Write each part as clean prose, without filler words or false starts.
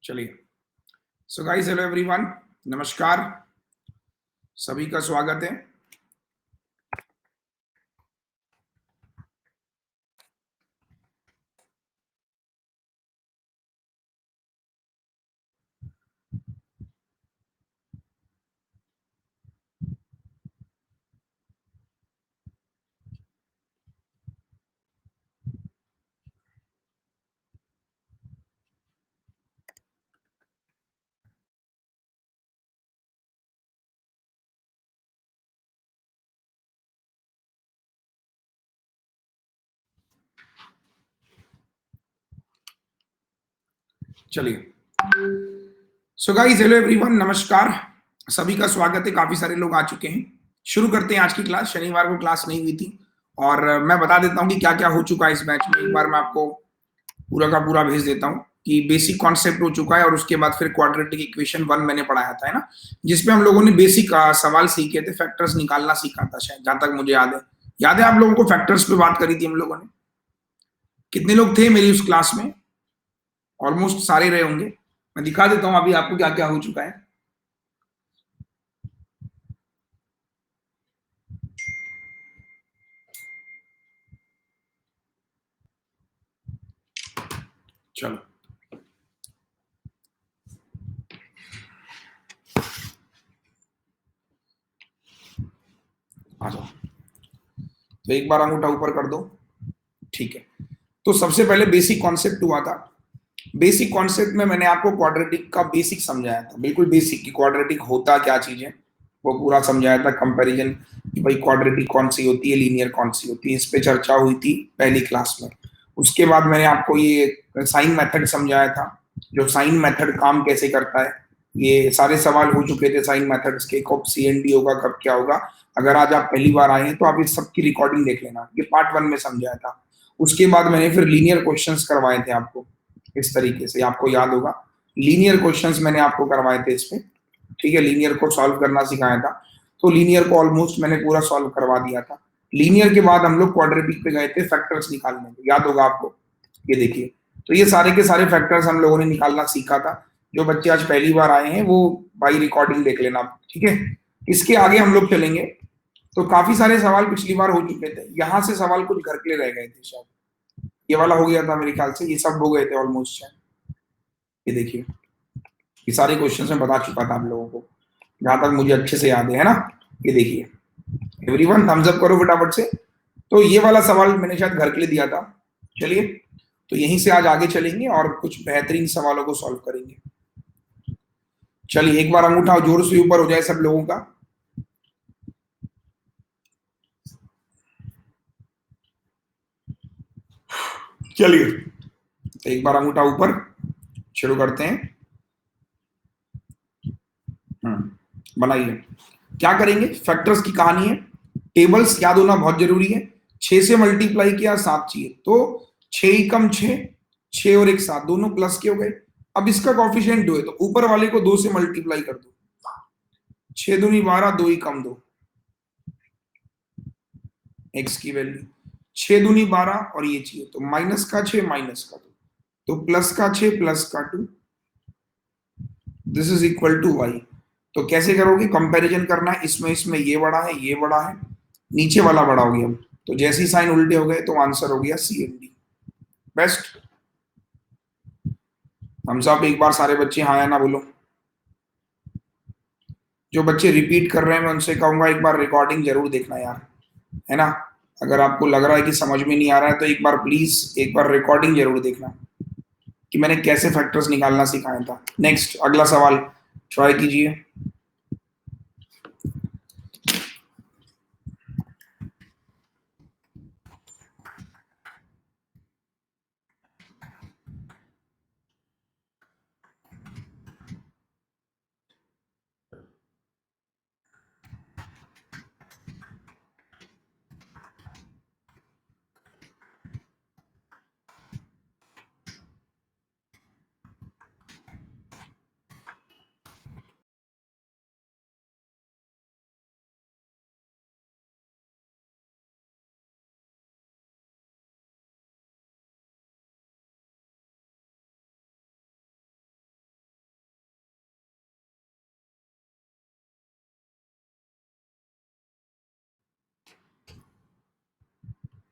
चलिए। So guys, hello everyone, नमस्कार। सभी का स्वागत है। चलिए। सो गाइस, हेलो एवरीवन, नमस्कार। सभी का स्वागत है। काफी सारे लोग आ चुके हैं। शुरू करते हैं आज की क्लास। शनिवार को क्लास नहीं हुई थी और मैं बता देता हूँ कि क्या क्या हो चुका है इस बैच में। एक बार मैं आपको पूरा का पूरा भेज देता हूँ कि बेसिक कॉन्सेप्ट हो चुका है और उसके बाद फिर क्वाड्रेटिक इक्वेशन 1 मैंने पढ़ाया था, है ना, जिसपे हम लोगों ने बेसिक सवाल सीखे थे, फैक्टर्स निकालना सीखा था शायद, जहां तक मुझे याद है। याद है आप लोगों को फैक्टर्स पे बात करी थी हम लोगों ने? कितने लोग थे मेरी उस क्लास में? ऑलमोस्ट सारे रहे होंगे। मैं दिखा देता हूं अभी आपको क्या क्या हो चुका है। चलो, आ जाओ। तो एक बार अंगूठा ऊपर कर दो। ठीक है। तो सबसे पहले बेसिक कॉन्सेप्ट हुआ था। बेसिक कॉन्सेप्ट में मैंने आपको क्वाड्रेटिक का बेसिक समझाया था, बिल्कुल बेसिक, कि क्वाड्रेटिक होता क्या चीज है, वो पूरा समझाया था। कंपैरिजन कि भाई क्वाड्रेटिक कौन सी होती है, लीनियर कौन सी होती है, इस पे चर्चा हुई थी पहली क्लास में। उसके बाद मैंने आपको ये साइन मेथड समझाया था, जो साइन मेथड काम कैसे करता है। ये सारे सवाल हो चुके थे साइन मेथड्स के, कब सीएनडी होगा, कब क्या होगा। अगर आज आप पहली बार आए हैं तो आप इस सब की रिकॉर्डिंग देख लेना, ये पार्ट 1 में समझाया था। उसके बाद मैंने फिर लीनियर क्वेश्चंस करवाए थे आपको, इस तरीके से, आपको याद होगा। लीनियर क्वेश्चंस मैंने आपको करवाए थे इसमें। ठीक है, लीनियर को सॉल्व करना सिखाया था। तो लीनियर को ऑलमोस्ट मैंने पूरा सॉल्व करवा दिया था। लीनियर के बाद हम लोग क्वाड्रेटिक पे गए थे फैक्टर्स निकालने में, याद होगा आपको। ये देखिए, तो ये सारे के सारे फैक्टर्स हम लोगों ने निकालना सीखा था। जो बच्चे आज पहली बार आए हैं वो भाई रिकॉर्डिंग देख लेना, ठीक है। इसके आगे हम लोग चलेंगे। तो काफी सारे सवाल पिछली बार हो चुके थे, यहाँ से सवाल कुछ घर के लिए रह गए थे शायद। ये वाला हो गया था मेरे ख्याल से, ये सब हो गए थे ऑलमोस्ट शायद। ये देखिए, ये सारे क्वेश्चंस मैं बता चुका था आप लोगों को, जहां तक मुझे अच्छे से याद है ना। ये देखिए, एवरीवन थम्स अप करो फटाफट से। तो ये वाला सवाल मैंने शायद घर के लिए दिया था। चलिए, तो यहीं से आज आगे चलेंगे और कुछ बेहतरीन सवालों को सॉल्व करेंगे। चलिए, एक बार अंगूठा जोर से ऊपर हो जाए सब लोगों का। चलिए, तो एक बार अंगूठा ऊपर, शुरू करते हैं। बनाइए। क्या करेंगे, फैक्टर्स की कहानी है। टेबल्स याद होना बहुत जरूरी है। 6 से मल्टीप्लाई किया 7 चाहिए, तो 6 ही कम 6, 6 और 1 7, दोनों प्लस के हो गए। अब इसका कॉफिशिएंट 2 है, तो ऊपर वाले को 2 से मल्टीप्लाई कर दो। 6 दूनी 12, 2 ही कम 2, एक्स की वैल्यू 6 दूनी 12 और ये चाहिए, तो माइनस का 6 माइनस का 2, तो प्लस का 6 प्लस का 2, this is equal to y. तो कैसे करोगे, कंपैरिजन करना है, इसमें इसमें ये बड़ा है, ये बड़ा है, नीचे वाला बड़ा हो गया। तो जैसे ही साइन उल्टे हो गए तो आंसर हो गया सी एंड डी। बेस्ट। हम सब एक बार सारे बच्चे हाँ या ना बोलो। जो बच्चे रिपीट कर रहे हैं मैं उनसे कहूंगा एक बार रिकॉर्डिंग जरूर देखना यार, है ना। अगर आपको लग रहा है कि समझ में नहीं आ रहा है तो एक बार प्लीज एक बार रिकॉर्डिंग जरूर देखना, कि मैंने कैसे फैक्टर्स निकालना सिखाया था। नेक्स्ट, अगला सवाल ट्राई कीजिए।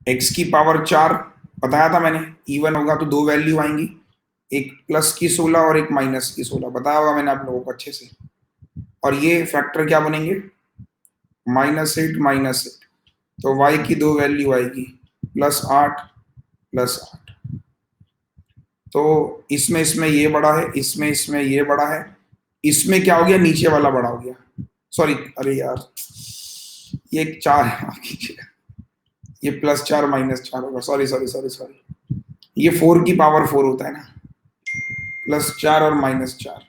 x की पावर 4 बताया था मैंने, इवन होगा तो दो वैल्यू आएंगी, एक प्लस की 16 और एक माइनस की 16, बताया होगा मैंने आप लोगों को अच्छे से। और ये फैक्टर क्या बनेंगे, -8 -8, तो y की दो वैल्यू आएगी, +8 +8। तो इसमें इसमें ये बड़ा है, इसमें इसमें ये बड़ा है, इसमें क्या हो गया, नीचे वाला बड़ा हो गया, सॉरी, अरे यार ये 4 है आपकी जगह, ये +4 -4 होगा, सॉरी सॉरी सॉरी सॉरी, ये 4 की पावर 4 होता है ना, +4 और -4,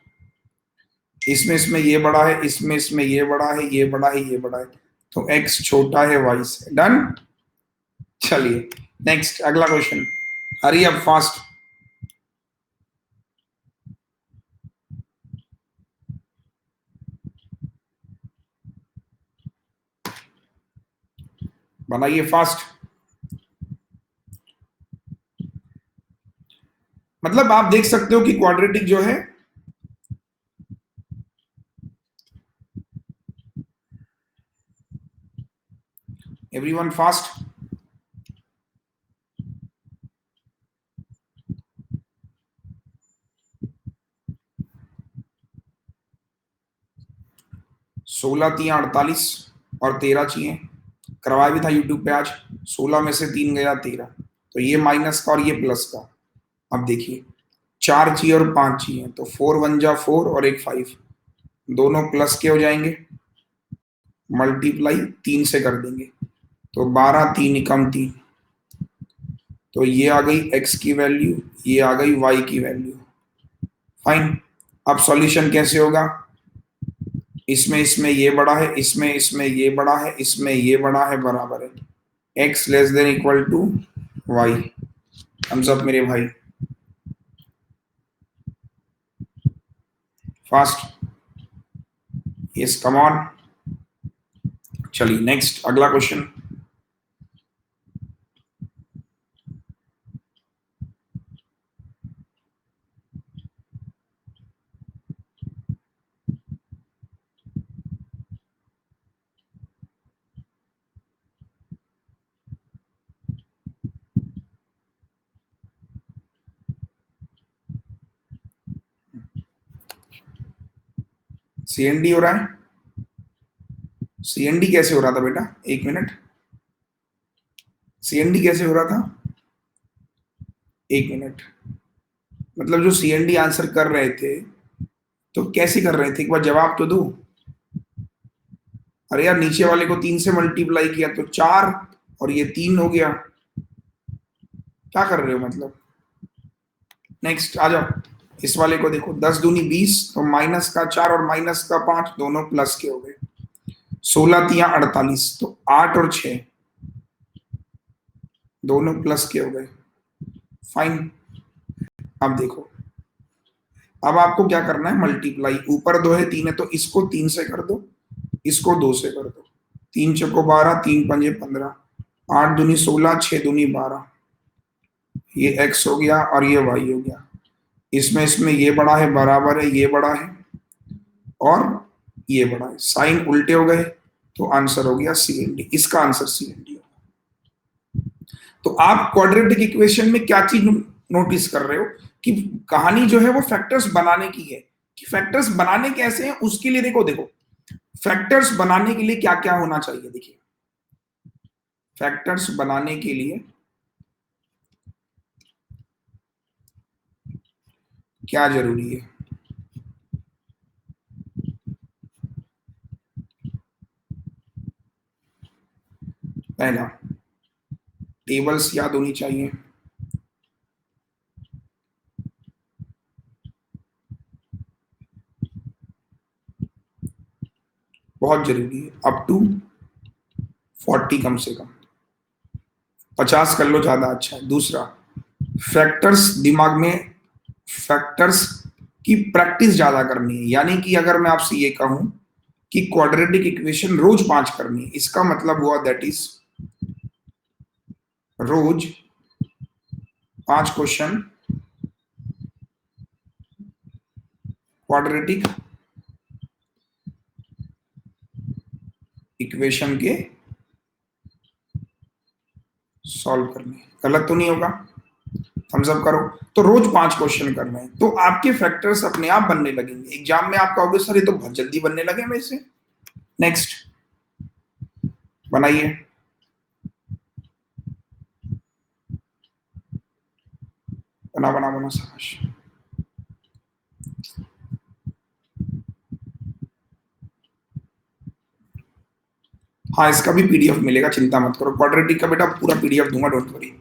इसमें इसमें ये बड़ा है, इसमें इसमें ये बड़ा है, ये बड़ा है, ये बड़ा है, तो x छोटा है y से, डन। चलिए नेक्स्ट, अगला क्वेश्चन, हरी अब फास्ट। बनाइए फास्ट, मतलब आप देख सकते हो कि क्वाड्रेटिक जो है, एवरीवन फास्ट। 16×3 = 48 और 13 चाहिए, करवाया भी था यूट्यूब पे आज। 16 में से 3 गया 13, तो ये माइनस का और ये प्लस का। अब देखिए 4 चाहिए और 5 चाहिए, तो 4 1 जा 4 और एक 5, दोनों प्लस के हो जाएंगे, मल्टीप्लाई 3 से कर देंगे, तो 12 3 एकम 3, तो ये आ गई x की वैल्यू, ये आ गई y की वैल्यू, फाइन। अब सॉल्यूशन कैसे होगा, इसमें इसमें ये बड़ा है, इसमें इसमें ये बड़ा है, इसमें ये बड़ा है, बराबर है x <= y। थम्स अप मेरे भाई, फास्ट, यस कम ऑन। चलिए नेक्स्ट, अगला क्वेश्चन, सीएनडी हो रहा है, सीएनडी कैसे हो रहा था बेटा, एक मिनट, सीएनडी कैसे हो रहा था, एक मिनट, मतलब जो सीएनडी आंसर कर रहे थे तो कैसे कर रहे थे, एक बार जवाब तो दो। अरे यार नीचे वाले को 3 से मल्टीप्लाई किया तो 4, और ये 3 हो गया, क्या कर रहे हो मतलब। नेक्स्ट आ जाओ, इस वाले को देखो, 10 दूनी 20, तो माइनस का 4 और माइनस का 5 दोनों प्लस के हो गए, 16×3 = 48, तो 8 और 6 दोनों प्लस के हो गए, फाइन। अब देखो, अब आपको क्या करना है, मल्टीप्लाई, ऊपर 2 है 3 है, तो इसको 3 से कर दो, इसको 2 से कर दो, 3 चौको 12, 3 पंजे 15, 8 दूनी 16, 6 दूनी 12, ये x हो गया और ये y हो गया, इसमें इसमें ये बड़ा है, बराबर है, ये बड़ा है और ये बड़ा है, साइन उल्टे हो गए, तो आंसर हो गया सीएनडी, इसका आंसर सीएनडी होगा। तो आप क्वाड्रेटिक इक्वेशन में क्या चीज नोटिस कर रहे हो, कि कहानी जो है वो फैक्टर्स बनाने की है, कि फैक्टर्स बनाने कैसे हैं उसके लिए देखो देखो, फैक्टर्स बनाने के लिए क्या क्या होना चाहिए, देखिए फैक्टर्स बनाने के लिए क्या जरूरी है, पहला टेबल्स याद होनी चाहिए, बहुत जरूरी है, अप टू 40 कम से कम, 50 कर लो ज्यादा अच्छा है। दूसरा, फैक्टर्स दिमाग में, फैक्टर्स की प्रैक्टिस ज्यादा करनी है, यानी कि अगर मैं आपसे ये कहूं कि क्वाड्रेटिक इक्वेशन रोज 5 करनी है, इसका मतलब हुआ दैट इज रोज 5 क्वेश्चन क्वाड्रेटिक इक्वेशन के सॉल्व करने, गलत तो नहीं होगा? थम्स अप करो। तो रोज 5 क्वेश्चन करने हैं, तो आपके फैक्टर्स अपने आप बनने लगेंगे। एग्जाम में आप कहोगे सर ये तो बहुत जल्दी बनने लगे मेरे से। नेक्स्ट बनाइए। बना बना बना शाबाश। हाँ इसका भी पीडीएफ मिलेगा, चिंता मत करो। क्वाड्रेटिक का बेटा पूरा पीडीएफ दूंगा, डोंट वरी।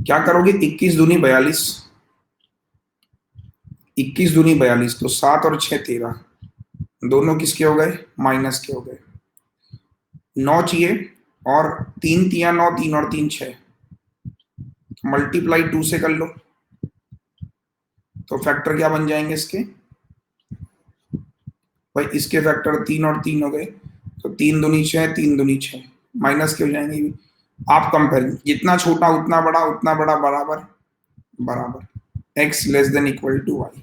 क्या करोगे? 21 दूनी 42, 21 दूनी 42, तो 7 और 6 13, दोनों किसके हो गए? माइनस के हो गए। 9 चाहिए, और 3 तिया 9, 3 और 3 6, मल्टीप्लाई 2 से कर लो। तो फैक्टर क्या बन जाएंगे इसके? भाई इसके फैक्टर 3 और 3 हो गए, तो 3 दूनी 6, 3 दूनी 6, माइनस के हो जाएंगे। आप कंपेयर, जितना छोटा उतना बड़ा, उतना बड़ा बराबर बराबर, x less than equal to y.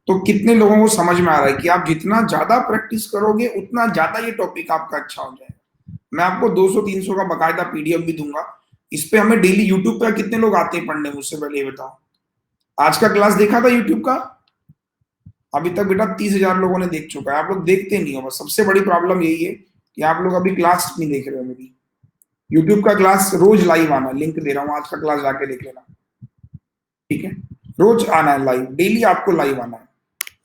तो कितने लोगों को समझ में आ रहा है कि आप जितना ज्यादा प्रैक्टिस करोगे उतना ज्यादा ये टॉपिक आपका अच्छा हो जाएगा। मैं आपको 200-300 का बकायदा पीडीएफ भी दूंगा। इस पे हमें डेली यूट्यूब पे कितने लोग आते हैं पढ़ने, मुझसे पहले ये बताओ। आज का क्लास देखा था यूट्यूब का? अभी तक बेटा 30,000 लोगों ने देख चुका है। आप लोग देखते नहीं हो, बस सबसे बड़ी प्रॉब्लम यही है कि आप लोग अभी क्लास नहीं देख रहे हो मेरी। यूट्यूब का क्लास रोज लाइव आना, लिंक दे रहा हूँ, आज का क्लास जाके देख लेना, ठीक है? रोज आना है लाइव, डेली आपको लाइव आना है।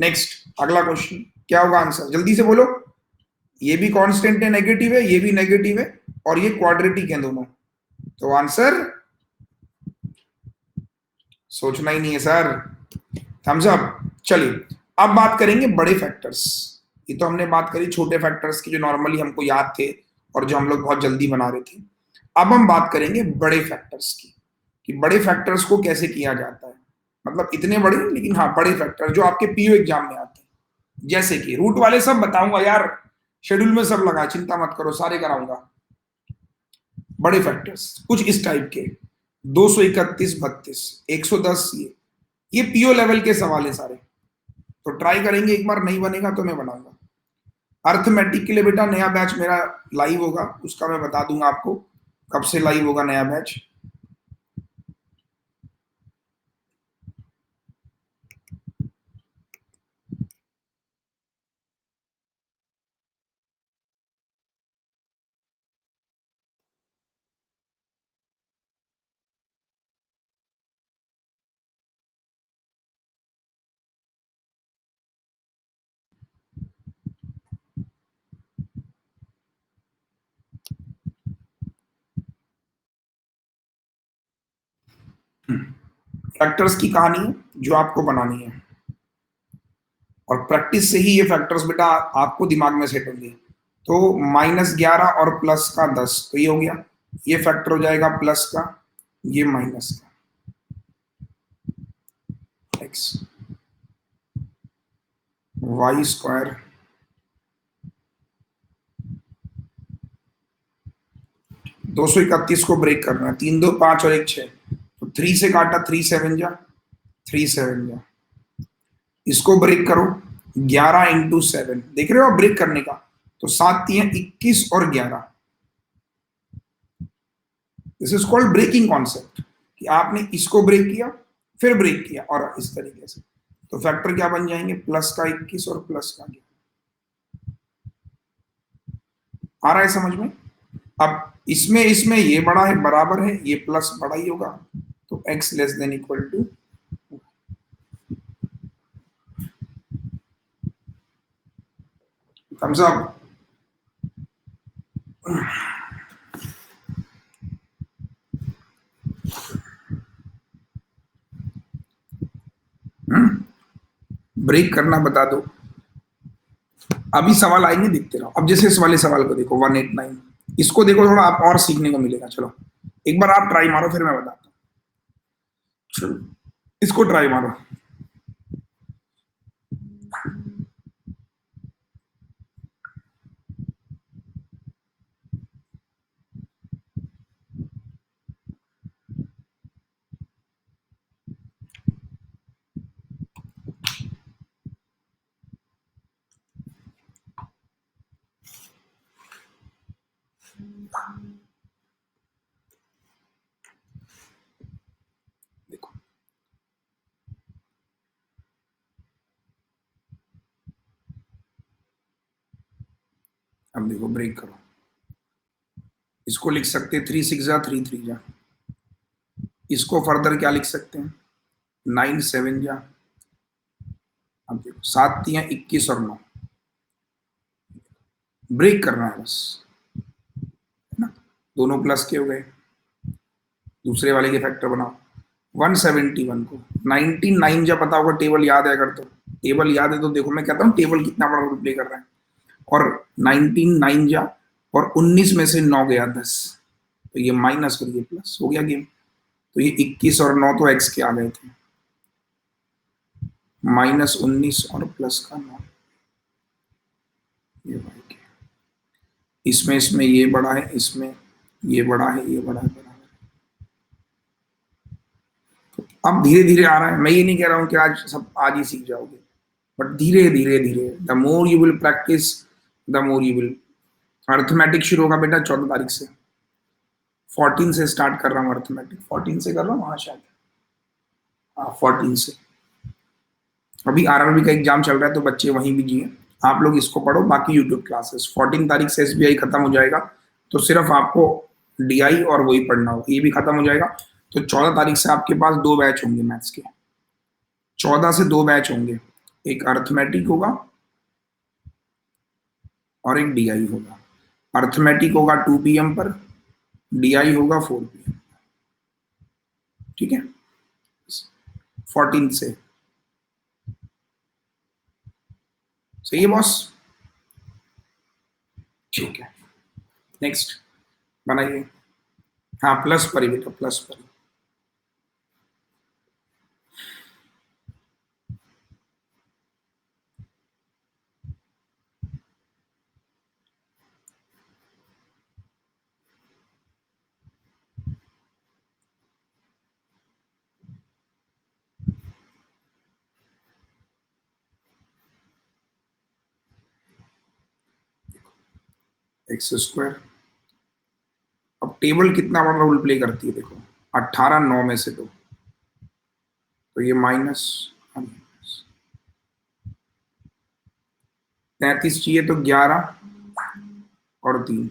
नेक्स्ट अगला क्वेश्चन क्या होगा आंसर, जल्दी से बोलो। ये भी कांस्टेंट है, नेगेटिव है, ये भी नेगेटिव है, और ये क्वाड्रेटिक है दोनों, तो आंसर सोचना ही नहीं है सर, थम्स अप। चलिए अब बात करेंगे बड़े फैक्टर्स। ये तो हमने बात करी छोटे फैक्टर्स की जो नॉर्मली हमको याद थे और जो हम लोग बहुत जल्दी बना रहे थे। अब हम बात करेंगे बड़े फैक्टर्स की, कि बड़े फैक्टर्स को कैसे किया जाता है। मतलब इतने बड़े, लेकिन हाँ बड़े फैक्टर जो आपके पीओ एग्जाम में आते हैं। जैसे कि रूट वाले सब बताऊंगा यार, शेड्यूल में सब लगा, चिंता मत करो, सारे कराऊंगा। बड़े फैक्टर्स कुछ इस टाइप के, 231 32 110, ये पीओ लेवल के सवाल है सारे। तो ट्राई करेंगे, एक बार नहीं बनेगा तो मैं बनाऊंगा। अर्थमेटिक के लिए बेटा नया बैच मेरा लाइव होगा, उसका मैं बता दूंगा आपको कब से लाइव होगा नया बैच। फैक्टर्स की कहानी है जो आपको बनानी है, और प्रैक्टिस से ही ये फैक्टर्स बेटा आपको दिमाग में सेट होंगे। तो -11 और प्लस का 10, तो ये हो गया, ये फैक्टर हो जाएगा प्लस का, ये माइनस का, एक्स वाई स्क्वायर 231 को ब्रेक करना है, 3 2 5 और 1 6, तो 3 से काटा, 3 7 जा 3 7 जा, इसको ब्रेक करो, 11 इंटू 7, देख रहे हो आप ब्रेक करने का, तो 7 3 21 और 11। This is called breaking concept, कि आपने इसको ब्रेक किया फिर ब्रेक किया, और इस तरीके से। तो फैक्टर क्या बन जाएंगे? प्लस का 21 और प्लस का 11। आ रहा है समझ में? अब इसमें इसमें ये बड़ा है, बराबर है, ये प्लस बड़ा ही होगा, तो x less than equal to, thumbs up. Break करना बता दो, अभी सवाल आएंगे, देखते रहो। अब जैसे इस वाले सवाल को देखो 189, इसको देखो, थोड़ा आप और सीखने को मिलेगा। चलो एक बार आप ट्राई मारो, फिर मैं बताता हूँ। चलो इसको ट्राई मारो। देखो अब देखो ब्रेक करो। इसको लिख सकते हैं 3 6 जा 3 3 जा। इसको फर्दर क्या लिख सकते हैं 9 7 जा। अब देखो 7 3 21 और 9। ब्रेक करना है बस, है ना। दोनों प्लस के हो गए, दूसरे वाले के फैक्टर बनाओ। 171 को 99 जब पता होगा, टेबल याद है अगर तो। टेबल याद है तो देखो मैं कहता हूँ टेबल कितना बड़ा रोल प्ले कर रहा है। और 19 9 जा, और 19 में से 9 गया 10, तो ये माइनस और ये प्लस हो गया गेम। तो ये 21 और 9 तो एक्स के आ गए थे, -19 और प्लस का 9, ये वाई के। इसमें इसमें ये बड़ा है, इसमें ये बड़ा है, ये बड़ा है, बड़ा है। अब धीरे धीरे आ रहा है। मैं ये नहीं कह रहा हूँ कि आज सब आज ही सीख जाओगे, बट धीरे धीरे धीरे, the more you will practice the more you will. Arithmetic शुरू होगा बेटा 14 तारीख से। 14 से स्टार्ट कर रहा हूँ अर्थमेटिक, 14 से कर रहा हूँ, हाँ शायद, हाँ 14 से। अभी आरआरबी का एग्जाम चल रहा है तो बच्चे वहीं भी जिए। आप लोग इसको पढ़ो, बाकी यूट्यूब क्लासेस। 14 तारीख से एसबीआई खत्म हो जाएगा, तो सिर्फ आपको डीआई और वही पढ़ना होगा, ये भी खत्म हो जाएगा। तो 14 तारीख से आपके पास 2 बैच होंगे मैथ्स के। 14 से 2 बैच होंगे, एक अर्थमेटिक होगा और एक डीआई होगा। अर्थमेटिक होगा 2 PM पर, डीआई होगा 4 PM। ठीक है, 14 से। सही है बॉस। ठीक है, नेक्स्ट बनाइए। हाँ प्लस पर ही बेटा, प्लस पर ही। x²। अब टेबल कितना बड़ा रोल प्ले करती है देखो, 18 9 में से 2, तो ये माइनस। 33 चाहिए तो 11 और 3।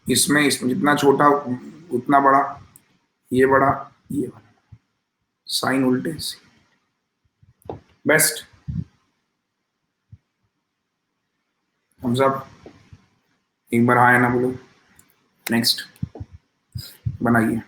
इसमें जितना छोटा उतना बड़ा, ये बड़ा, ये बड़ा, साइन उल्टे से। बेस्ट। हम सब एक बार आए ना बोलो। नेक्स्ट बनाइए।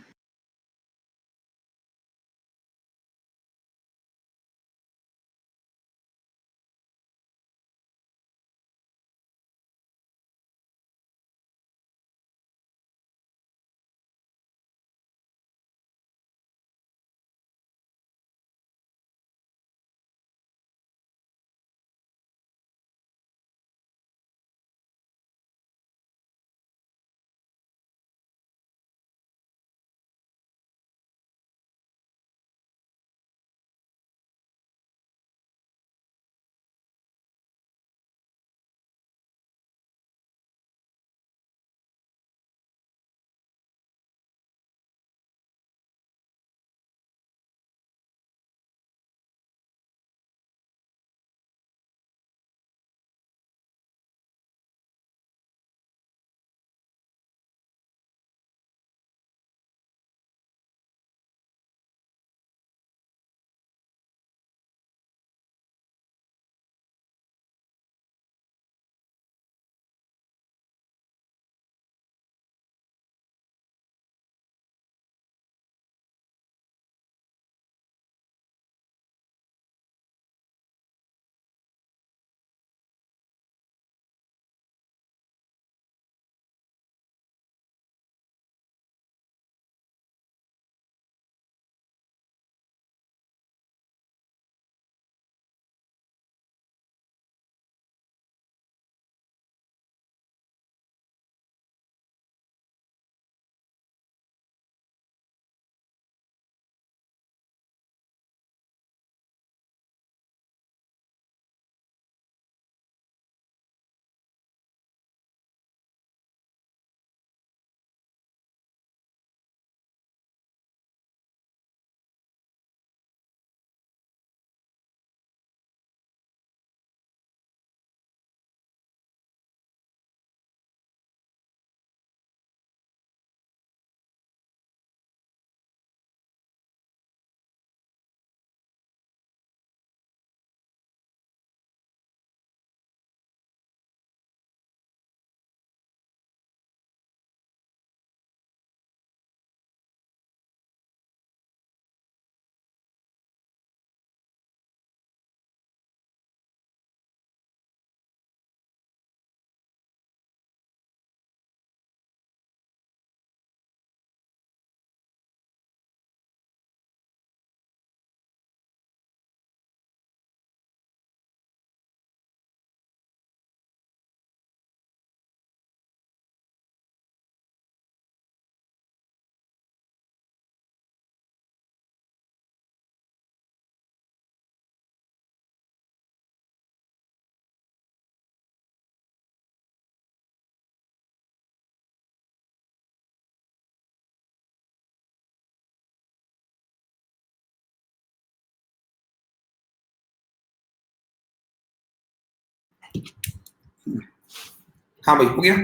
हाँ भाई, हो गया।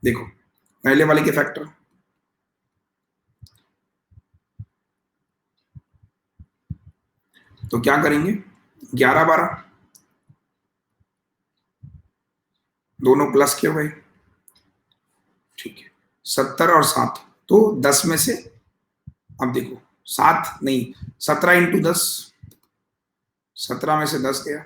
देखो पहले वाले के फैक्टर, तो क्या करेंगे, 11 12 दोनों प्लस के हुए, ठीक है। 70 और 7, तो 10 में से, अब देखो 7 नहीं, 17 × 10, 17 में से 10 गया,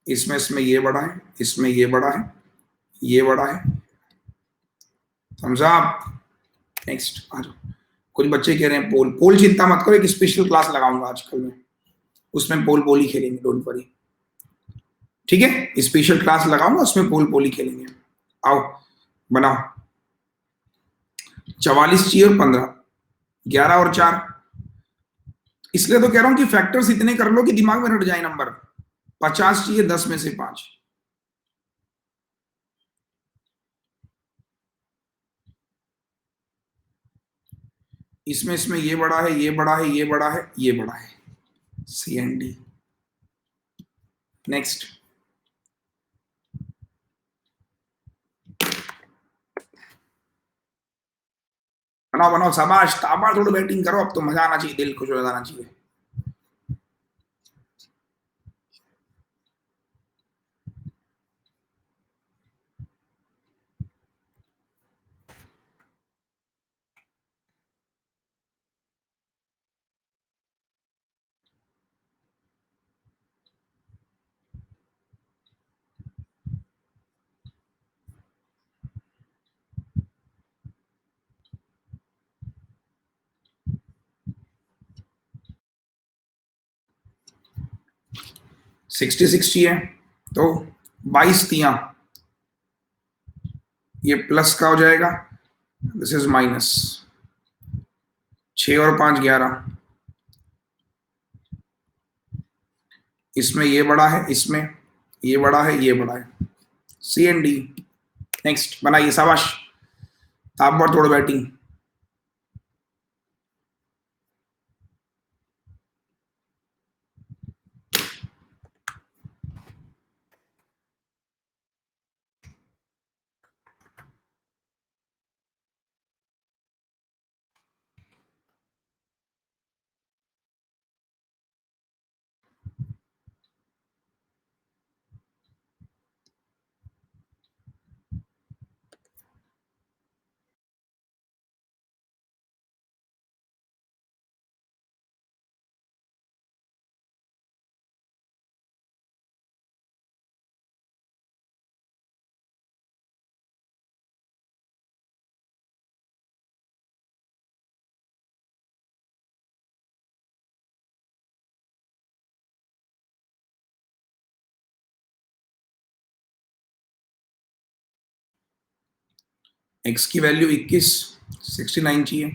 इसमें ये बड़ा है, इसमें ये बड़ा है, ये बड़ा है, समझा आप। नेक्स्ट आ जाओ। कुछ बच्चे कह रहे हैं पोल, पोल चिंता मत करो, एक स्पेशल क्लास लगाऊंगा आजकल में, उसमें पोल पोल ही खेलेंगे, डोंट वरी, ठीक है। स्पेशल क्लास लगाऊंगा, उसमें पोल पोल ही खेलेंगे। आओ बनाओ, 44 चाहिए और 15, 11 और 4, इसलिए तो कह रहा हूं कि फैक्टर्स इतने कर लो कि दिमाग में रट जाए नंबर। 50 चाहिए 10 में से 5, इसमें ये बड़ा है, ये बड़ा है, ये बड़ा है, ये बड़ा है, सी एंड डी। नेक्स्ट, बनाओ बनाओ, शाबाश, ताबा थोड़ी बैटिंग करो, अब तो मजा आना चाहिए, दिल खुश हो जाना चाहिए। सिक्सटी सिक्सटी है, तो 22 3, ये प्लस का हो जाएगा, दिस इज माइनस, 6 और 5 11, इसमें ये बड़ा है, इसमें ये बड़ा है, ये बड़ा है, सी एंड डी। नेक्स्ट बनाइए, शाबाश, ताप पर थोड़ा बैटिंग। एक्स की वैल्यू 21, 69 चाहिए,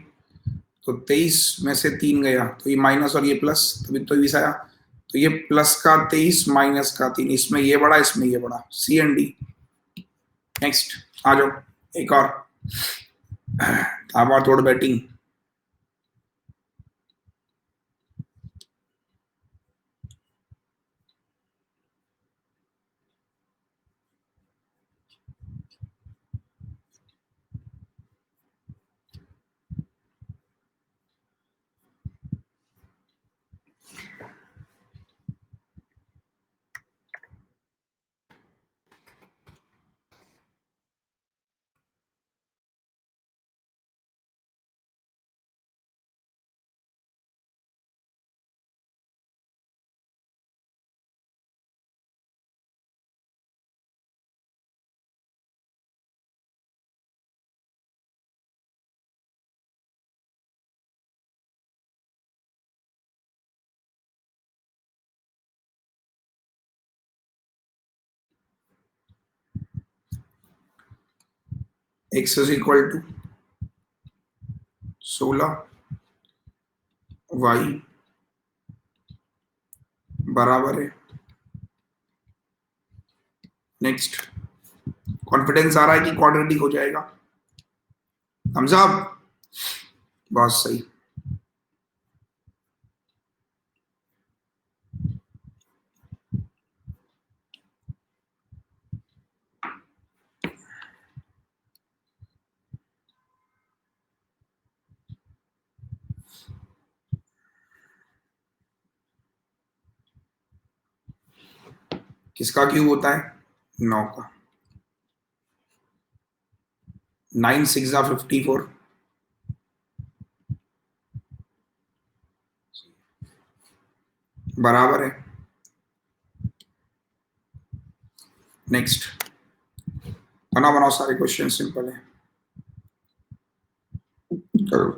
तो 23 में से 3 गया, तो ये माइनस और ये प्लस, तभी तो 20 आया, तो ये प्लस का 23 माइनस का 3, इसमें ये बड़ा, इसमें ये बड़ा, सी एंड डी। नेक्स्ट आ जाओ, एक और, ताबा तोड़ batting. X is equal to 16, y बराबर है, नेक्स्ट, कॉन्फिडेंस आ रहा है कि क्वाड्रेटिक हो जाएगा, थम्स अप, बहुत सही। किसका क्यूब होता है? 9 का। 9 6 54, बराबर है। नेक्स्ट, बनाओ बनाओ, सारे क्वेश्चन सिंपल है, करो।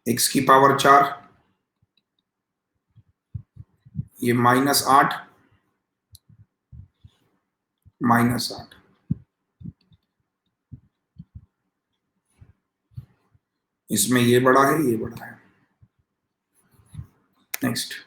x की पावर 4, ये -8, -8, इसमें ये बड़ा है, ये बड़ा है। नेक्स्ट,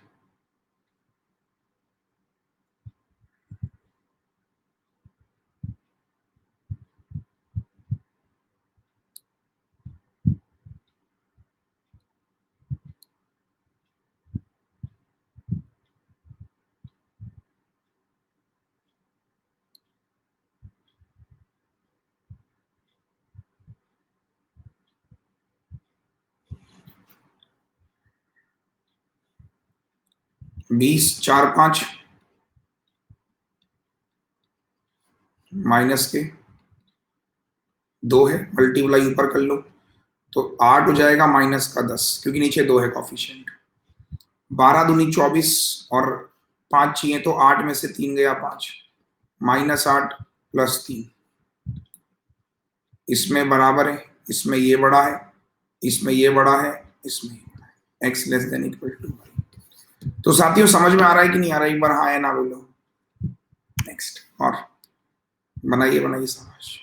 बीस, 4 5, माइनस के 2 है, मल्टीप्लाई ऊपर कर लो तो 8 हो जाएगा, -10, क्योंकि नीचे 2 है कॉफिशिएंट। 12 दूनी 24, और 5 चाहिए तो 8 में से 3 गया 5, -8 +3, इसमें बराबर है, इसमें ये बड़ा है, इसमें ये बड़ा है, इसमें ये बड़ा है, x less than equal to. तो साथियों समझ में आ रहा है कि नहीं आ रहा है? एक बार हाँ या ना बोलो। नेक्स्ट, और बनाइए बनाइए समझ।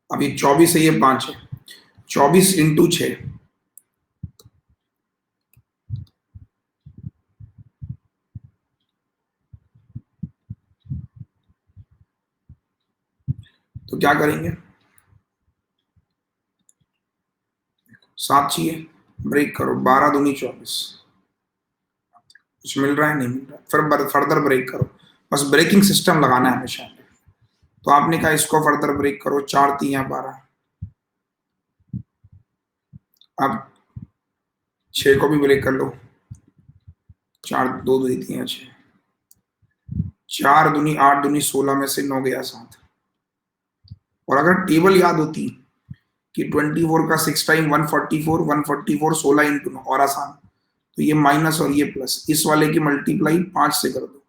अब ये 24 है, ये 5 है, 24 इंटू 6, तो क्या करेंगे? 7 चाहिए, ब्रेक करो, 12 दूनी 24, कुछ मिल रहा है? नहीं मिल रहा, फिर फर्दर ब्रेक करो, बस ब्रेकिंग सिस्टम लगाना है हमेशा। तो आपने कहा इसको फर्दर ब्रेक करो, 4 3 12, अब 6 को भी ब्रेक कर लो, 4 2 2 3 6, 4 दूनी 8 दूनी 16 में से 9 गया 7। और अगर टेबल याद होती कि 24 का 6 टाइम 144, 144 16 इंटू 9, और आसान, तो ये माइनस और ये प्लस, इस वाले की मल्टीप्लाई 5 से कर दो,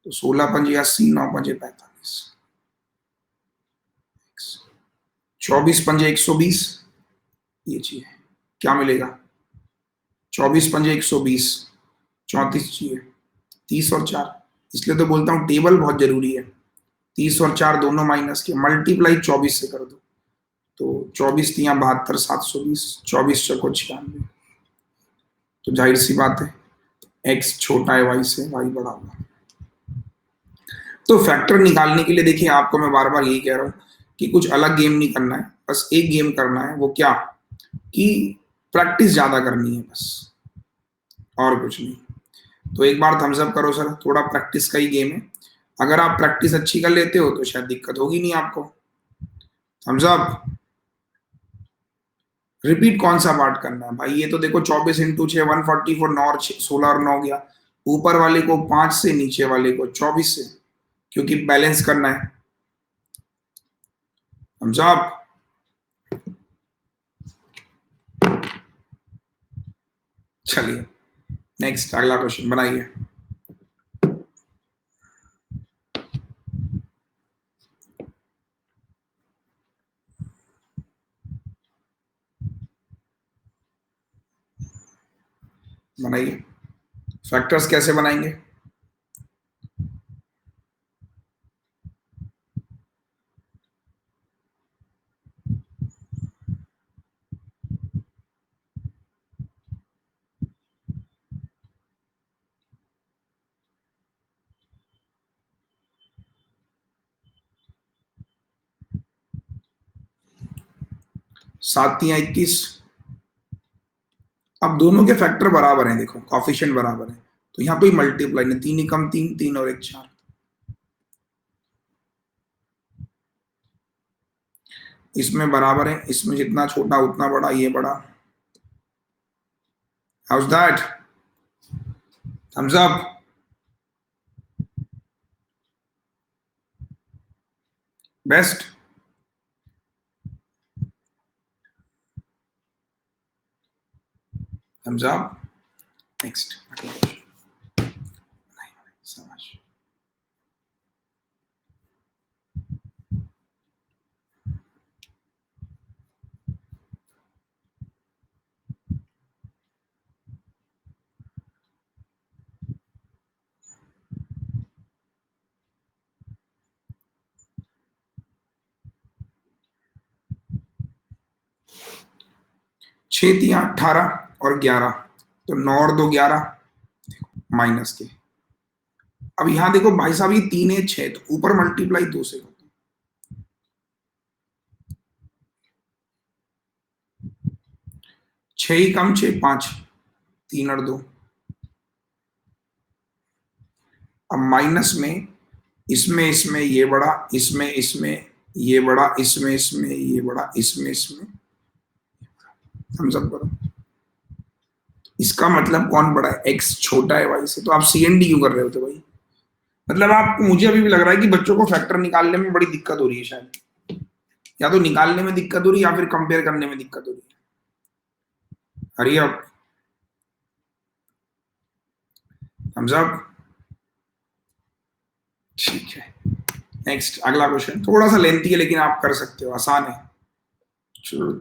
तो 16 पंजे 80, 9 पंजे 45, 24 पंजे 120, ये चाहिए, क्या मिलेगा? 24 पंजे 120, 34 चाहिए, 30 और 4, इसलिए तो बोलता हूँ टेबल बहुत जरूरी है। 30 और 4 दोनों माइनस के, मल्टीप्लाई 24 से कर दो, तो 24 तिया 72, 720, 24 चौको 96, तो जाहिर सी बात है x छोटा है y से, y बड़ा होगा। तो फैक्टर निकालने के लिए देखिए, आपको मैं बार बार यही कह रहा हूं कि कुछ अलग गेम नहीं करना है, बस एक गेम करना है, वो क्या कि प्रैक्टिस ज्यादा करनी है बस, और कुछ नहीं। तो एक बार थम्स अप करो सर, थोड़ा प्रैक्टिस का ही गेम है, अगर आप प्रैक्टिस अच्छी कर लेते हो तो शायद दिक्कत होगी नहीं आपको। Thums up. रिपीट कौन सा पार्ट करना है भाई? ये तो देखो 24 इंटू 6 144, 9 और 16 और 9 गया, ऊपर वाले को 5 से, नीचे वाले को 24 से, क्योंकि बैलेंस करना है। समझा आप? चलिए नेक्स्ट, अगला क्वेश्चन बनाइए। बनाइए। फैक्टर्स कैसे बनाएंगे? सात या 21। अब दोनों के फैक्टर बराबर हैं, देखो कॉफिशिएंट बराबर है, तो यहाँ कोई मल्टीप्लाई नहीं, तीन एकम तीन, तीन और एक चार। इसमें बराबर है, इसमें जितना छोटा उतना बड़ा, ये बड़ा। How's that? Thumbs up. Best. Thumbs up. Next. समझ। 6 3 18 और 11, तो 9 और 2 11 माइनस के। अब यहां देखो भाई साहब, ये 3 है 6, तो ऊपर मल्टीप्लाई 2 से करते हैं। 6 ही कम 6 5, 3 और 2। अब माइनस में, इसमें इसमें ये बड़ा, इसमें इसमें ये बड़ा, इसमें इसमें ये बड़ा, इसमें इसमें। समझ करो, इसका मतलब कौन बड़ा है? एक्स छोटा है वाई से। तो आप सी एन डी क्यों कर रहे होते भाई? मतलब आपको, मुझे अभी भी लग रहा है कि बच्चों को फैक्टर निकालने में बड़ी दिक्कत हो रही है शायद। या तो निकालने में दिक्कत हो रही है, या फिर कंपेयर करने में दिक्कत हो रही है। हरी अब, समझा? ठीक है। नेक्स्ट, अगला क्वेश्चन थोड़ा सा लेंथी है, लेकिन आप कर सकते हो, आसान है। चलो,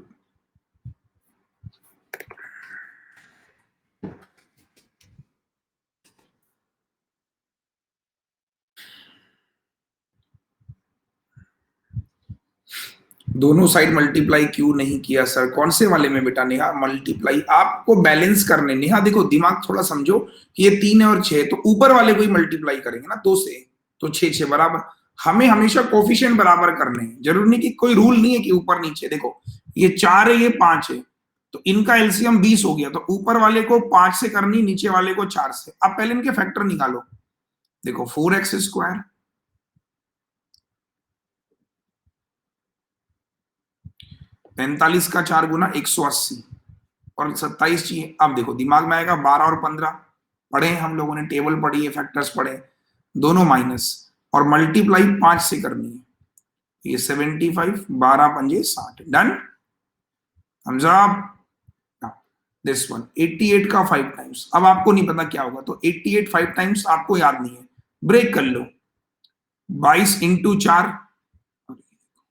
दोनों साइड मल्टीप्लाई क्यों नहीं किया सर? कौन से वाले में बेटा? नेहा, मल्टीप्लाई आपको बैलेंस करने। नेहा देखो, दिमाग थोड़ा समझो कि ये 3 है और 6, तो ऊपर वाले को ही मल्टीप्लाई करेंगे ना 2 से, तो 6 6 बराबर। हमें हमेशा कोफिशिएंट बराबर करने हैं, जरूरी नहीं कि कोई रूल नहीं है कि ऊपर नीचे। देखो ये 4 है, ये 5 है, तो इनका एलसीएम 20 हो गया, तो ऊपर वाले को 5 से करनी, नीचे वाले को 4 से। अब पहले इनके फैक्टर निकालो। देखो 4x², 45 का 4 गुना 180, और 27 चाहिए। अब देखो दिमाग में आएगा 12 और 15, पढ़े हैं हम लोगों ने, टेबल पढ़ी है, फैक्टर्स पढ़े, दोनों माइनस, और मल्टीप्लाई 5 से करनी है। ये 75, 12 पंजे 60, डन। समझा आप? दिस वन 88 का 5 टाइम्स। अब आपको नहीं पता क्या होगा, तो 88 5 टाइम्स आपको याद नहीं है, ब्रेक कर लो। 22 इंटू 4,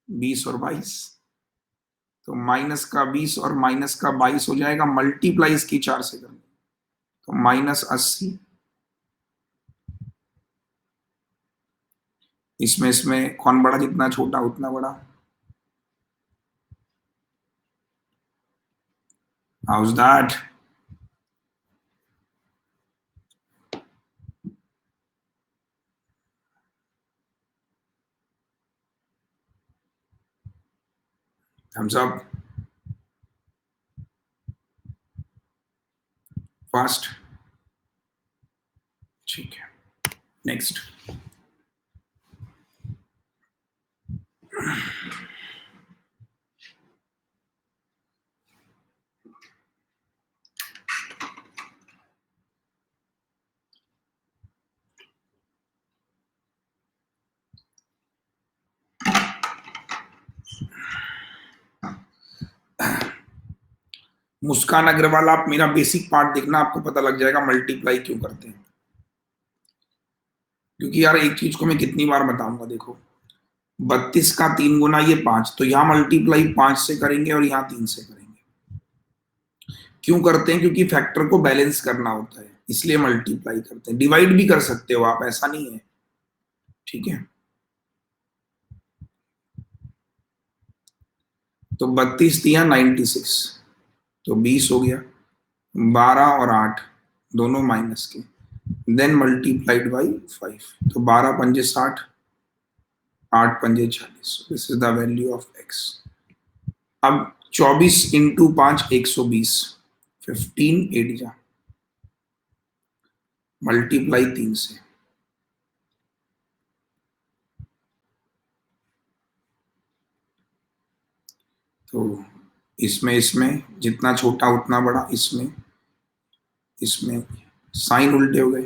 20 और 22, तो माइनस का 20 और माइनस का 22 हो जाएगा, मल्टीप्लाई इसकी 4 से करनी, तो -80। इसमें इसमें कौन बड़ा? जितना छोटा उतना बड़ा। How's that? Thumbs up. Fast. ठीक है। नेक्स्ट। मुस्कान अग्रवाल, आप मेरा बेसिक पार्ट देखना, आपको पता लग जाएगा मल्टीप्लाई क्यों करते हैं। क्योंकि यार एक चीज को मैं कितनी बार बताऊंगा, देखो 32 का 3 गुना ये 5, तो यहां मल्टीप्लाई 5 से करेंगे और यहां 3 से करेंगे। क्यों करते हैं? क्योंकि फैक्टर को बैलेंस करना होता है, इसलिए मल्टीप्लाई करते हैं। डिवाइड भी कर सकते हो आप, ऐसा नहीं है, ठीक है। तो 32 दिया 96, तो 20 हो गया। 12 और 8 दोनों माइनस के, देन मल्टीप्लाइड बाई 5, तो 12 पंजे 60, 8 पंजे 40, this is the value of x. अब 24 इंटू 5 120, 15 8 जा, मल्टीप्लाई 3 से, तो इसमें जितना छोटा उतना बड़ा, इसमें साइन उल्टे हो गए।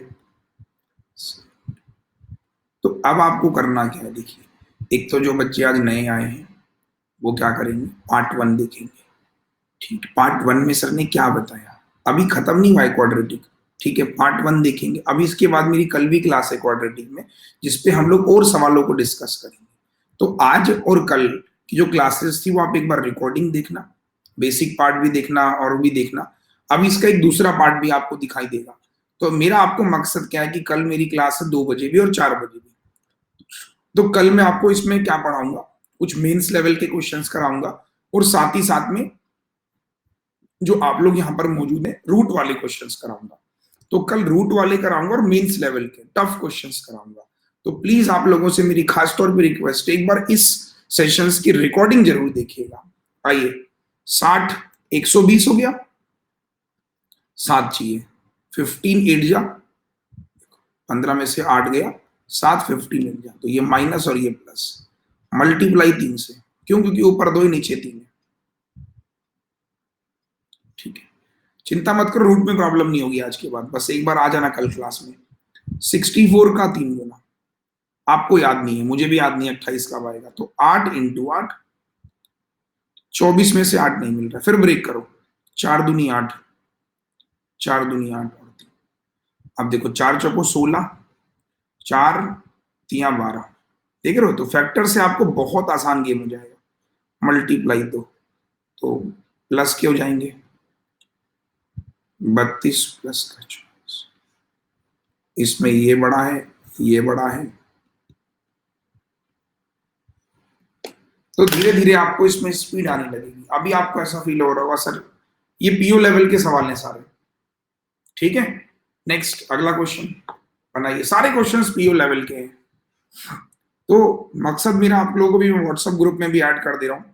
तो अब आपको करना क्या है, देखिए एक तो जो बच्चे आज नए आए हैं वो क्या करेंगे, पार्ट 1 देखेंगे। ठीक, पार्ट 1 में सर ने क्या बताया, अभी खत्म नहीं हुआ है क्वाड्रेटिक, ठीक है, पार्ट 1 देखेंगे। अभी इसके बाद मेरी कल भी क्लास है क्वाड्रेटिक में, जिसपे हम लोग और सवालों को डिस्कस करेंगे। तो आज और कल की जो क्लासेस थी वो आप एक बार रिकॉर्डिंग देखना, बेसिक पार्ट भी देखना और भी देखना। अब इसका एक दूसरा पार्ट भी आपको दिखाई देगा। तो मेरा आपको मकसद क्या है कि कल मेरी क्लास है 2 बजे भी और 4 बजे भी। तो कल मैं आपको इसमें क्या पढ़ाऊंगा, कुछ मेंस लेवल के क्वेश्चंस कराऊंगा, और साथ ही साथ में जो आप लोग यहाँ पर मौजूद हैं रूट वाले क्वेश्चंस कराऊंगा। तो कल रूट वाले कराऊंगा और मेंस लेवल के टफ क्वेश्चंस कराऊंगा। तो प्लीज आप लोगों से मेरी खास तौर पे रिक्वेस्ट है, एक बार इस सेशंस की रिकॉर्डिंग जरूर देखिएगा। आइए, 60 120 हो गया, 7 चाहिए, 15 8 जा, 15 में से 8 गया, 7 15 8 जा, तो ये माइनस और ये प्लस, मल्टीप्लाई 3 से। क्यों? क्योंकि ऊपर 2 नीचे 3 है, ठीक है। चिंता मत करो, रूट में प्रॉब्लम नहीं होगी आज के बाद, बस एक बार आ जाना कल क्लास में। 64 का 3 गुना आपको याद नहीं है, मुझे भी याद नहीं है 28 कब आएगा, तो 8 इंटू 8, 24 में से 8 नहीं मिल रहा, फिर ब्रेक करो, 4 दूनी 8, 4 दूनी 8 और 3। अब देखो 4 चौको 16, 4 तिया 12, देख रहे हो? तो फैक्टर से आपको बहुत आसान गेम हो जाएगा। मल्टीप्लाई दो, तो प्लस के हो जाएंगे, 32 प्लस का 24, इसमें ये बड़ा है, ये बड़ा है, तो धीरे धीरे आपको इसमें स्पीड आने लगेगी। अभी आपको ऐसा फील हो रहा होगा सर ये पीओ लेवल के सवाल हैं सारे, ठीक है। नेक्स्ट अगला क्वेश्चन बनाइए, सारे क्वेश्चंस पीओ लेवल के हैं। तो मकसद मेरा आप लोगों को भी व्हाट्सएप ग्रुप में भी ऐड कर दे रहा हूं।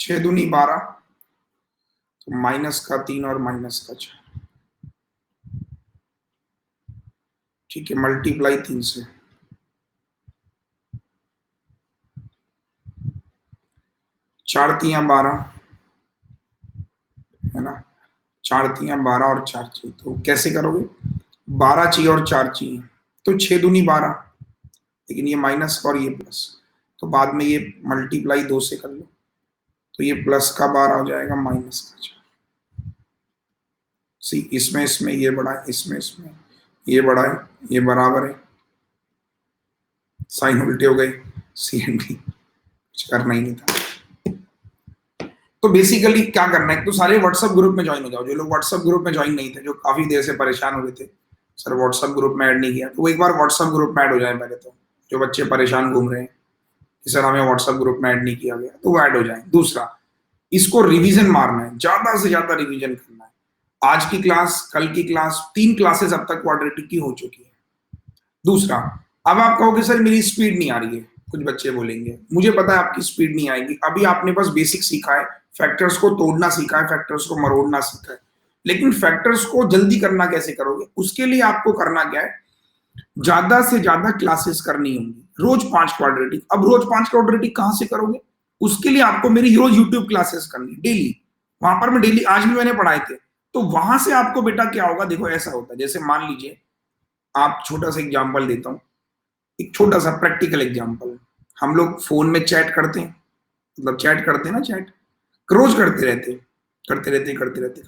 छह दूनी 12, तो माइनस का 3 और माइनस का 6, ठीक है, मल्टीप्लाई 3 से, 4 तिया 12 है ना, 4 तिया 12 और 4 चाहिए, तो कैसे करोगे, 12 चाहिए और 4 चाहिए, तो 6 दूनी 12, लेकिन ये माइनस और ये प्लस, तो बाद में ये मल्टीप्लाई 2 से कर लो, तो ये प्लस का 12 हो जाएगा, माइनस का 4। सी इसमें ये बड़ा है, इसमें ये बड़ा है, ये बराबर है, साइन उल्टे हो गए, सी एंड डी, कुछ करना ही नहीं था। तो बेसिकली क्या करना है, तो सारे व्हाट्सएप ग्रुप में ज्वाइन हो जाओ। जो लोग व्हाट्सएप ग्रुप में ज्वाइन नहीं थे, जो काफी देर से परेशान हो रहे थे सर व्हाट्सएप ग्रुप में ऐड नहीं किया, तो वो एक बार व्हाट्सएप ग्रुप में ऐड हो जाए पहले तो, जो बच्चे परेशान घूम रहे हैं। कि सर हमें व्हाट्सएप ग्रुप में ऐड नहीं किया गया, तो वो ऐड हो जाए। दूसरा, इसको रिवीजन मारना है, ज्यादा से ज्यादा रिवीजन करना है। आज की क्लास, कल की क्लास, 3 क्लासेस अब तक क्वाड्रेटिक की हो चुकी है। दूसरा, अब आप कहोगे सर मेरी स्पीड नहीं आ रही है, कुछ बच्चे बोलेंगे, मुझे पता है आपकी स्पीड नहीं आएगी, अभी आपने बस बेसिक सीखा है, फैक्टर्स को तोड़ना सीखा है, फैक्टर्स को मरोड़ना सीखा है, लेकिन फैक्टर्स को जल्दी करना कैसे करोगे? उसके लिए आपको करना क्या है, ज्यादा से ज्यादा क्लासेस करनी होंगी, रोज 5 क्वाड्रेटिक। अब रोज 5 क्वाड्रेटिक कहां से करोगे? उसके लिए आपको मेरी रोज यूट्यूब क्लासेस करनी, डेली। वहां पर मैं डेली, आज भी मैंने पढ़ाए थे, तो वहां से आपको बेटा क्या होगा, देखो ऐसा होता है, जैसे मान लीजिए, आप छोटा सा एग्जाम्पल देता हूं, एक छोटा सा प्रैक्टिकल एग्जाम्पल। हम लोग फोन में चैट करते हैं, मतलब चैट करते हैं ना, चैट रोज करते रहते करते रहते।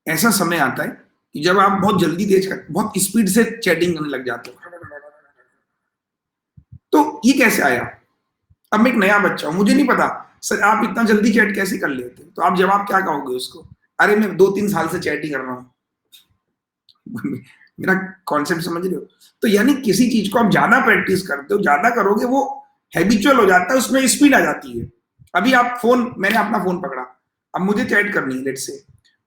ऐसा समय आता है कि जब आप बहुत जल्दी बहुत स्पीड से चैटिंग करने लग जाते हो। तो ये कैसे आया? अब मैं एक नया बच्चा हूं, मुझे नहीं पता सर आप इतना जल्दी चैट कैसे कर लेते, तो आप जवाब क्या कहोगे उसको? अरे मैं 2-3 साल से चैट ही कर रहा हूँ। मेरा कॉन्सेप्ट समझ रहे हो? तो यानी किसी चीज को आप ज्यादा प्रैक्टिस करते हो, ज्यादा करोगे, वो हैबिचुअल हो जाता है, उसमें स्पीड आ जाती है। अभी आप फोन, मैंने अपना फोन पकड़ा, अब मुझे चैट करनी है लेट से,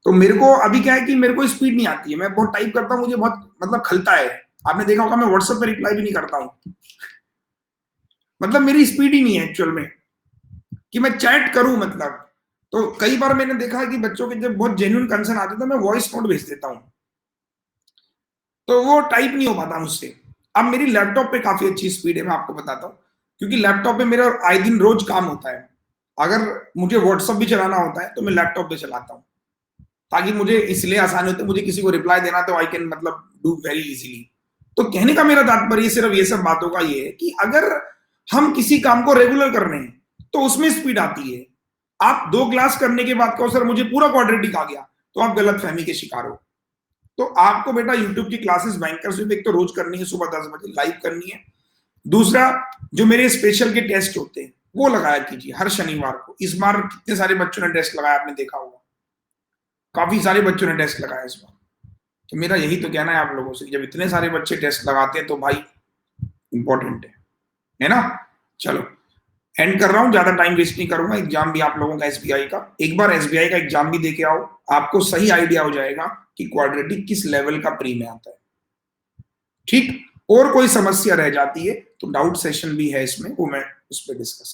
तो मेरे को अभी क्या है कि मेरे को स्पीड नहीं आती है, मैं बहुत टाइप करता हूँ, मुझे बहुत मतलब खलता है। आपने देखा होगा मैं व्हाट्सएप पे रिप्लाई भी नहीं करता हूँ, मतलब मेरी स्पीड ही नहीं है एक्चुअल में कि मैं चैट करूं मतलब। तो कई बार मैंने देखा है कि बच्चों के जब बहुत जेन्युइन कंसर्न आते हैं तो मैं वॉइस नोट भेज देता हूं, तो वो टाइप नहीं हो पाता मुझसे। अब मेरी लैपटॉप पे काफी अच्छी स्पीड है, मैं आपको बताता हूँ, क्योंकि लैपटॉप पे मेरा आए दिन रोज काम होता है। अगर मुझे व्हाट्सएप भी चलाना होता है तो मैं लैपटॉप पे चलाता हूँ, ताकि मुझे इसलिए आसान होता है, मुझे किसी को रिप्लाई देना तो आई कैन मतलब डू वेरी इजीली। तो कहने का मेरा तात्पर्य सिर्फ ये सब बातों का ये है कि अगर हम किसी काम को रेगुलर कर रहे हैं तो उसमें स्पीड आती है। आप 2 क्लास करने के बाद कहो सर मुझे पूरा क्वाड्रेटिक आ गया, तो आप गलत फहमी के शिकार हो। तो आपको बेटा यूट्यूब की क्लासेस बैंकर से एक तो रोज करनी है, सुबह 10 बजे लाइव करनी है। दूसरा, जो मेरे स्पेशल के टेस्ट होते हैं वो लगाया कीजिए हर शनिवार को। इस बार कितने सारे बच्चों ने टेस्ट लगाया आपने देखा होगा, काफी सारे बच्चों ने टेस्ट लगाया इस बार। तो मेरा यही तो कहना है आप लोगों से, जब इतने सारे बच्चे टेस्ट लगाते हैं तो भाई इंपॉर्टेंट है ना। चलो एंड कर रहा हूं, ज्यादा टाइम वेस्ट नहीं करूंगा। एग्जाम भी आप लोगों का एसबीआई का, एक बार एसबीआई का एग्जाम भी देके आओ, आपको सही आइडिया हो जाएगा कि क्वाड्रेटिक किस लेवल का प्री में आता है। ठीक, और कोई समस्या रह जाती है तो डाउट सेशन भी है इसमें, वो मैं उस पर डिस्कस